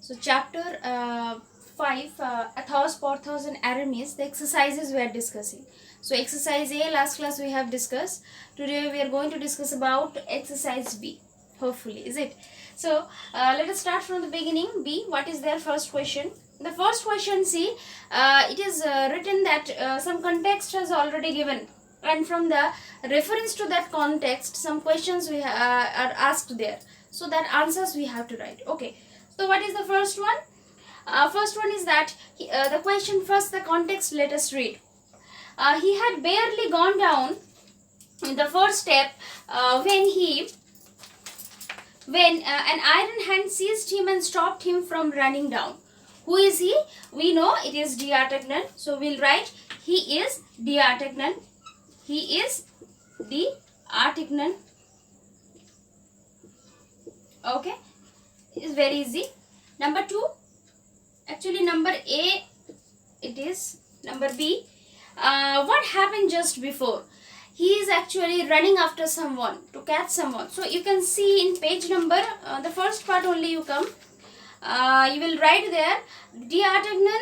So chapter 5, Athos, Porthos and Aramis, the exercises we are discussing. So exercise A last class we have discussed. Today we are going to discuss about exercise B. Hopefully, is it? So let us start from the beginning. B, what is their first question? The first question, see, it is written that some context has already given, and from the reference to that context some questions we are asked there, so that answers we have to write. Okay, so what is the first one? First one is that the question, first the context, let us read. He had barely gone down in the first step when an iron hand seized him and stopped him from running down. Who is he? We know it is D'Artagnan. So we'll write he is D'Artagnan. He is D'Artagnan. Okay, it's very easy. Number 2, actually number A it is. Number B, what happened just before? He is actually running after someone to catch someone. So you can see in page number, the first part only you come. You will write there D'Artagnan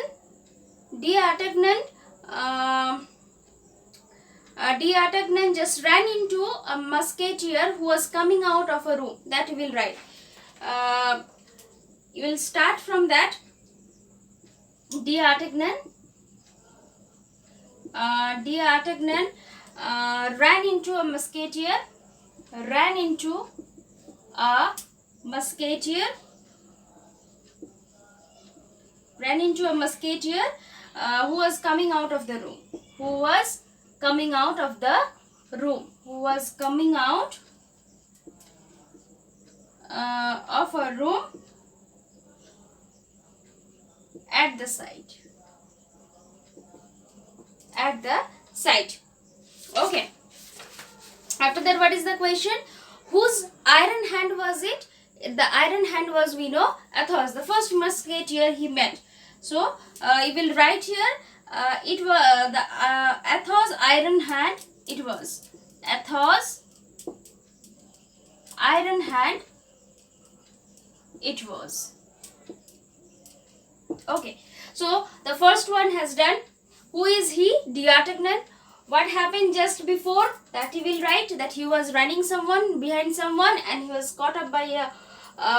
just ran into a musketeer who was coming out of a room. That you will write. You will start from that. D'Artagnan ran into a musketeer. Ran into a musketeer who was coming out of the room. Who was coming out of the room. Who was coming out of a room at the site. At the site. Okay. After that, what is the question? Whose iron hand was it? The iron hand was, we know, Athos, the first musketeer he met. So you will write here, it was the Athos iron hand. It was Athos iron hand. It was. Okay. So the first one has done. Who is he? D'Artagnan. What happened just before? That he will write that he was running someone behind someone and he was caught up by a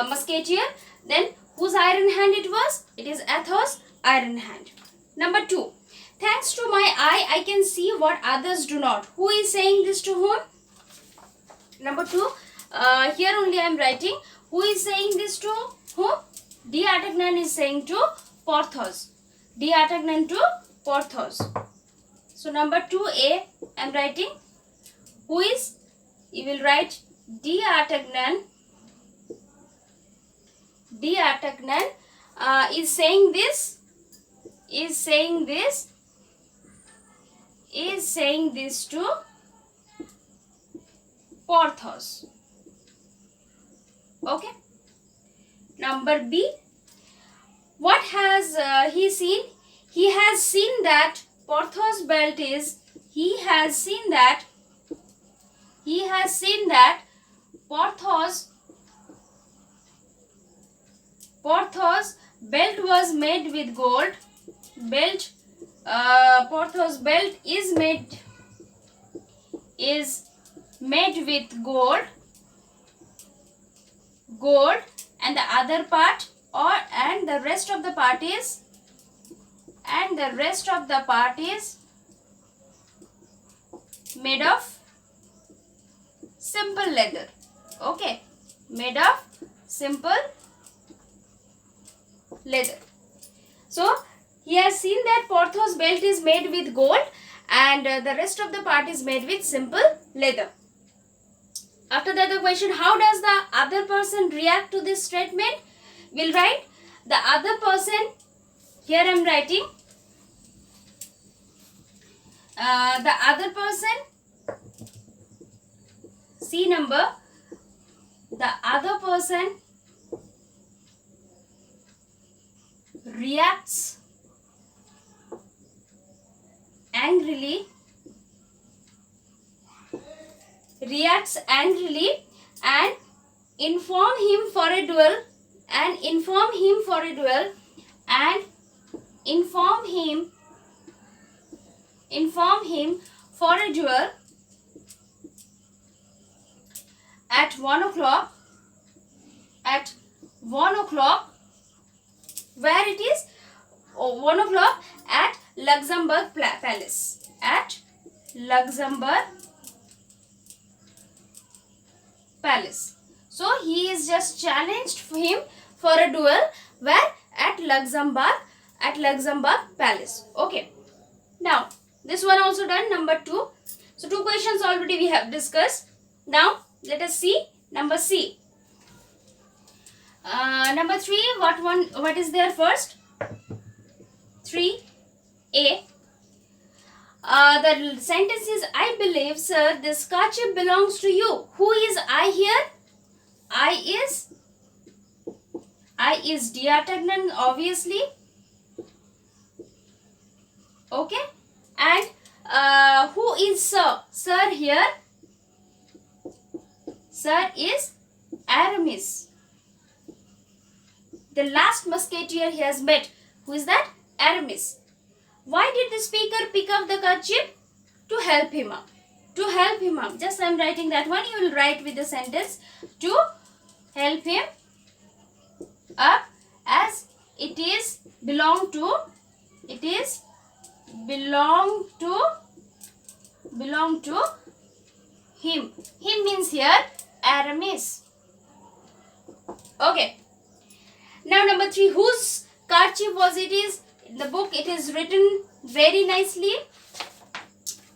musketeer. Then whose iron hand it was? It is Athos' iron hand. Number 2. Thanks to my eye, I can see what others do not. Who is saying this to whom? Number 2. Here only I am writing. Who is saying this to whom? D'Artagnan is saying to Porthos. D'Artagnan to Porthos. So number 2A I am writing. Who is? You will write D'Artagnan. D'Artagnan is saying this. Is saying this to Porthos. Okay. Number B. What has he seen? He has seen that Porthos' belt is. He has seen that Porthos' belt was made with gold. Porthos' belt is made with gold, and the other part and the rest of the part is made of simple leather. Okay, made of simple leather. So he has seen that Porthos' belt is made with gold and the rest of the part is made with simple leather. After that, the question, how does the other person react to this statement? We'll write the other person. Here I am writing the other person. C number. The other person reacts angrily and inform him for a duel and inform him for a duel, and inform him for a duel at 1 o'clock, where it is 1 o'clock at Luxembourg Palace, at Luxembourg Palace. So he is just challenged him for a duel where at Luxembourg Palace. Okay, now this one also done. Number 2. So 2 questions already we have discussed. Now let us see number C. Number 3, what is there first? 3A. The sentence is, I believe, sir, this kerchief belongs to you. Who is I here? I is D'Artagnan, obviously. Okay. And who is sir? Sir here. Sir is Aramis. The last musketeer he has met. Who is that? Aramis. Why did the speaker pick up the kerchief? To help him up. To help him up. Just I am writing that one. You will write with the sentence. To help him up, as it is belong to him. Him means here Aramis. Okay. Now number 3. Whose kerchief was it? Is in the book it is written very nicely.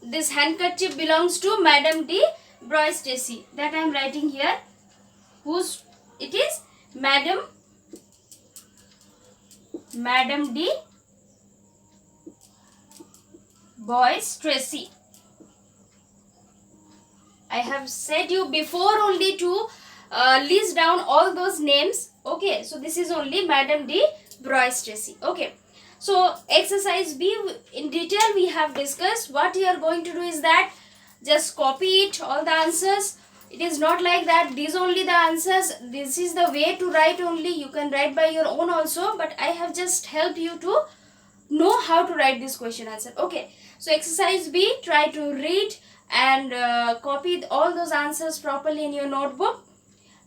This handkerchief belongs to Madame de Bois-Tracy. That I am writing here. Whose it is? Madame de Bois-Tracy. I have said you before only to list down all those names. Okay, so this is only Madame de Bois-Tracy. Okay, so exercise B in detail we have discussed. What you are going to do is that just copy it, all the answers. It is not like that these only the answers, this is the way to write only. You can write by your own also, but I have just helped you to know how to write this question answer. Okay, so exercise B, try to read and copy all those answers properly in your notebook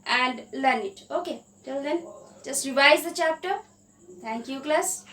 and learn it. Okay, till then just revise the chapter. Thank you, class.